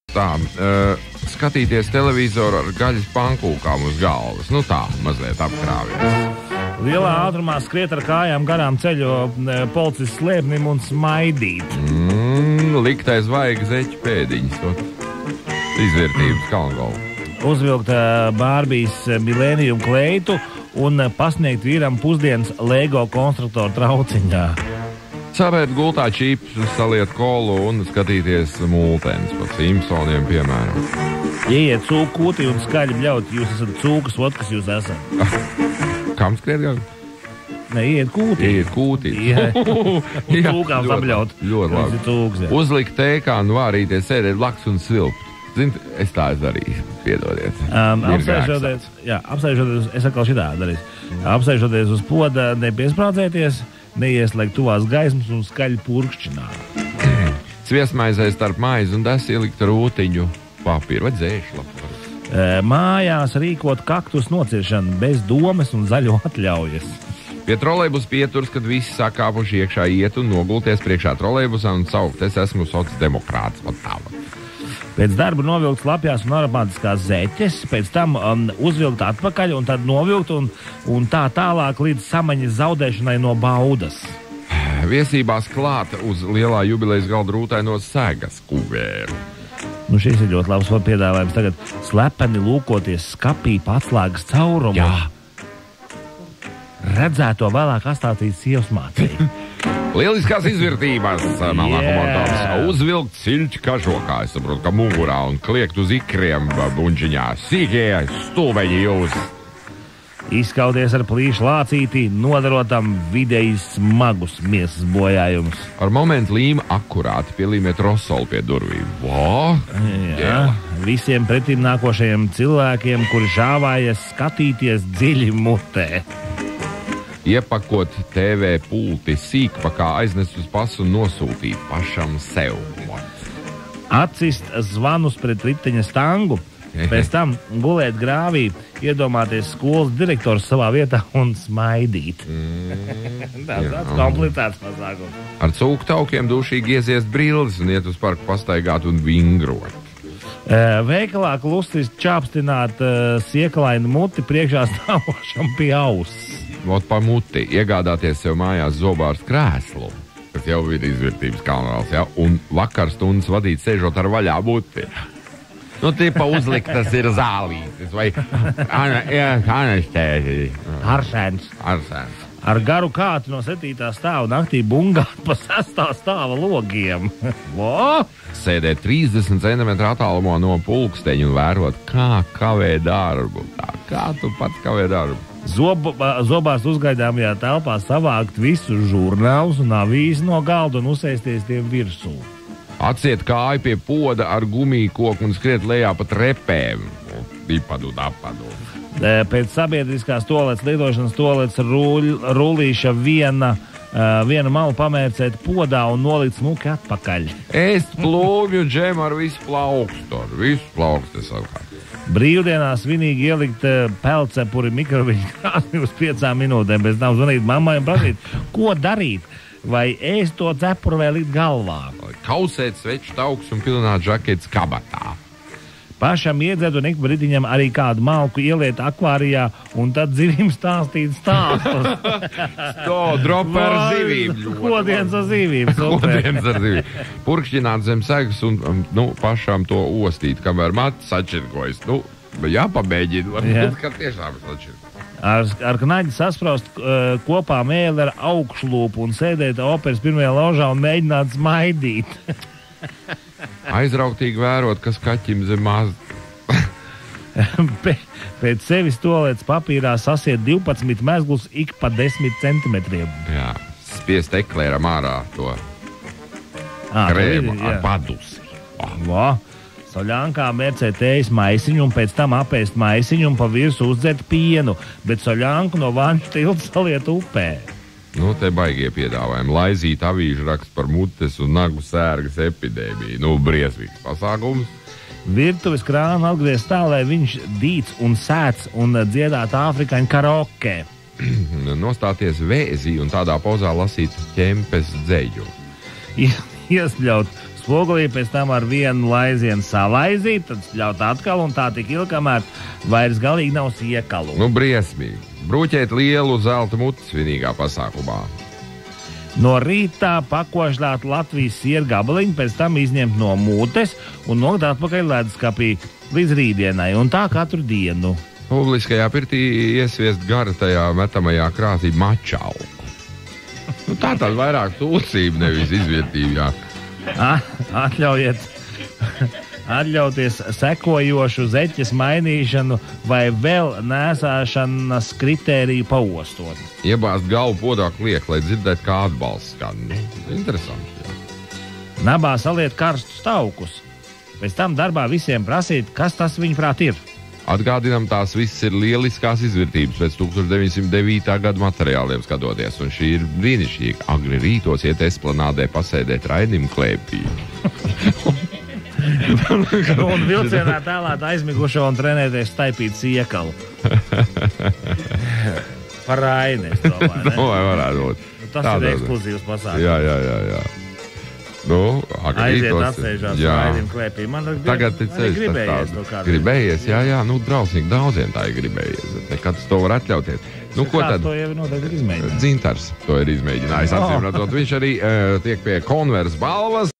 Tā, skatīties televizoru ar gaļas pankūkām uz galvas. Nu tā, mazliet apkrāvies. Lielā ātrumā skriet ar kājām garām ceļu policists slēpnim un smaidīt. Liktais vajag zeķu pēdiņas. Izvērtības kalngolu. Uzvilkt Bārbijas milēnijum kleitu un pasniegt vīram pusdienas Lego konstruktoru trauciņā. Savērt gultā čipsus, saliet kolu un skatīties multenes pa Simpsoniem, piemēram. Ieiet cūkūtī un skaļi bļaut, jūs esat cūkas, kas jūs esat. Kam skriet gan? Ne, ieiet kūtī. Ieiet kūtī. Cūkām sabļaut. Ļoti labi. Cūks, uzlikt tēkā un vārīties, sēdēt blakus un svilpt. Zini, es tā darīju, piedodiet. Apsēžoties, es atkal šitā darīju. Apsēžoties uz poda, nepiesprādzēties, neieslēgt tuvās gaismas un skaļi purkšķināt. Sviestmaizē starp maizi un des ielikt rūtiņu papīru vai dzēšlapu. Mājās rīkot kaktus nociršanu bez domas un zaļo atļaujas. Pie trolejbus pieturas, kad visi sakāpuši iekšā iet un nogulties priekšā trolejbusā un saukt, es esmu sociāldemokrāts. Pēc darba novilkt slapjās un aromātiskās zeķes, pēc tam uzvilkt atpakaļ un tad novilkt un tā tālāk līdz samaņas zaudēšanai no baudas. Viesībās klāta uz lielā jubilejas galda rūtaino segas kuvēru. Nu, šis ir ļoti labs piedāvājums. Tagad slepeni lūkoties skapī pa atslēgas caurumu. Jā. Redzēto vēlāk astātīt sievas mācī. Lieliskās izvērtības, uzvilkt siļķi kažokā, es saprotu, ka mugurā un kliegt uz ikriem buņģiņā. Sīkie stulbeņi jūs! Izskauties ar plīšu lācītī, nodarotam vidēji smagus miesas bojājumus. Ar momentu līma akurāti pielīmēt rosolu pie durvīm. Jā, visiem pretim nākošajiem cilvēkiem, kuri žāvājas skatīties dziļi mutē. Iepakot TV pulti sīkpakā, aiznest uz pasu un nosūtīt pašam sev. Atcist zvanus pret riteņa stangu, pēc tam gulēt grāvī, iedomāties skolas direktors savā vietā un smaidīt. Tāds komplicēts pasākums. Ar cūku taukiem dušīgi iesiest brilles un iet uz parku pastaigāt un vingrot. Veikalā klusis čāpstināt siekalainu muti priekšā stāvošam pie auss. Vot pa muti, iegādāties sev mājās zobārs krēslu, kas jau ir izvērtības kalnāls, ja? Un vakar stundas vadīt sēžot ar vaļā muti. Nu, tipa uzliktas ir zālītes vai anestēzija. Aršēns. Ar garu kātu no 7. stāva naktī bungāt pa 6. stāva logiem. Sēdēt 30 cm attālumā no pulksteņa un vērot, kā kavē darbu. Kā tu pats kavē darbu? Zobās uzgaidāmajā telpā savākt visus žurnālus un avīzi no galda un uzsēsties tiem virsū. Atsiet kāju pie poda ar gumiju koku un skriet lejā pa trepēm. Pēc sabiedriskās toaletes lietošanas toaletes rullīša viena malu pamērcēt podā un nolikt smuki atpakaļ. Ēst plūmju džemu ar visu plaukstu. Savukārt. Brīvdienās svinīgi ielikt pelcepuri mikroviļņu krāsnī uz 5 minūtēm, pēc tam zvanīt mammai un prasīt, ko darīt, vai ēst to cepuru vai likt galvā. Kausēt sveču tauks un pilināt žaketes kabatā. Pašam iedzēt un ik britiņam arī kādu malku ieliet akvārijā un tad zivīm stāstīt stāstus. Drop ar zivīm. Kodienas ar zivīm. Purkšķināt zem segas un pašām to ostīt, kamēr mati sačirkojas. Jāpamēģina, varbūt, ka tiešām sačirkojas. Ar knaģi saspraust kopā mēli ar augšlūpu un sēdēt operas pirmajā ložā un mēģināt smaidīt. Aizrautīgi vērot, kas kaķim zem maz. Pēc sevis toaletes papīrā sasiet 12 mezglus ik pa 10 centimetriem. Jā, spiest eklēram ārā to krēmu ar padusi. Soļānkā mērcēt tējas maisiņu un pēc tam apēst maisiņu un pa virsu uzdzert pienu, bet soļānku no Vaņu tilta saliet upē. Te baigie piedāvājumi. Laizīt avīžu raksts par mutes un nagu sērgas epidēmiju. Briesmīgs pasākums. Virtuves krānu atgriezt tā, lai viņš dīts un sēts un dziedāt āfrikāņu karaoke. Nostāties vēzī un tādā pozā lasīt ķempes dzeļu. Iespļaut spogulī, pēc tam ar vienu laizienu salaizīt, tad ļaut atkal un tā tik ilgi, kamēr vairs galīgi nav siekalu. Nu, briesmīgi. Brūķēt lielu zelta muti svinīgā pasākumā. No rītā pakožļāt Latvijas sieru gabaliņu, pēc tam izņemt no mutes un nolikt atpakaļ leduskapī līdz rītdienai, un tā katru dienu. Publiskajā pirtī iesviest gara tajā metamajā krāsī mačauku. Nu, tā tad vairāk tūcība, nevis izvietība. Atļauties sekojošu zeķes mainīšanu vai vēl nēsāšanas kritēriju paostot. Iebāzt galvu podā kliek, lai dzirdētu, kā atbalsts skan. Interesanti. Jā. Nabā saliet karstus taukus. Pēc tam darbā visiem prasīt, kas tas viņuprāt ir. Atgādinām, tās visas ir lieliskās izvērtības pēc 1909. gada materiāliem skatoties, un šī ir brīnišķīga. Agri rītos iet esplanādē pasēdēt Rainim klēpī. Un vilcienā tēlāt aizmigušo un trenēties staipīt siekalu. Par Raini, es domāju, ne? No, varētu būt. Tas ir ekskluzīvs pasākums. Jā. Nu, aiziet atsēžās Rainim klēpī. Man tagad gribējies to kādu. Gribējies, jā. Nu, drausmīgi daudziem tā ir gribējies. Nekad to var atļauties. Nu, ko tad? To jau noteikti ir izmēģinājis. Dzintars to ir izmēģinājis. Acīm redzot, viņš arī tiek pie Konveras balvas.